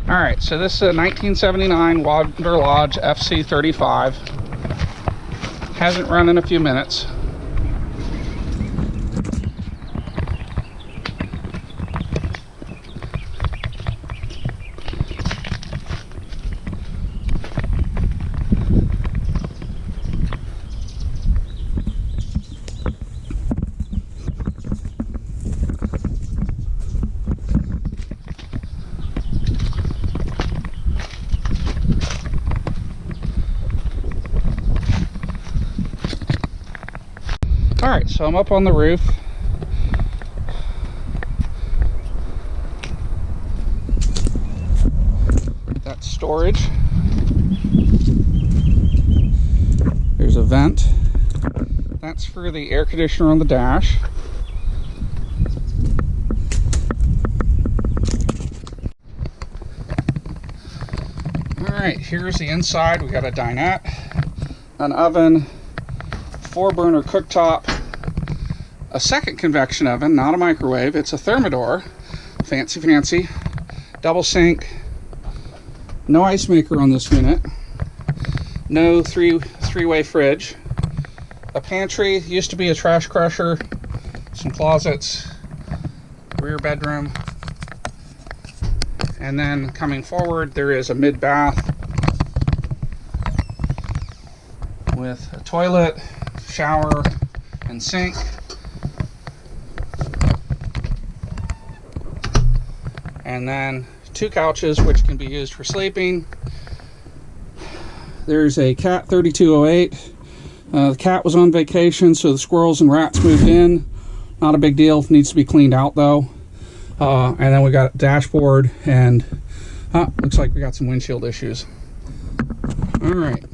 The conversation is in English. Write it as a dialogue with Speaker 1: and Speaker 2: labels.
Speaker 1: All right, so this is a 1979 Wanderlodge FC35. Hasn't run in a few minutes. All right, so I'm up on the roof. That's storage. There's a vent. That's for the air conditioner on the dash. All right, here's the inside. We got a dinette, an oven, 4-burner cooktop, a second convection oven, not a microwave. It's a Thermidor, fancy, double sink, no ice maker on this unit, no three-way fridge, a pantry, used to be a trash crusher, some closets, rear bedroom, and then coming forward there is a mid-bath with a toilet, shower, and sink. And then 2 couches which can be used for sleeping. There's a cat 3208. The cat was on vacation, so the squirrels and rats moved in. Not a big deal, needs to be cleaned out though. And then we got a dashboard, and looks like we got some windshield issues. All right.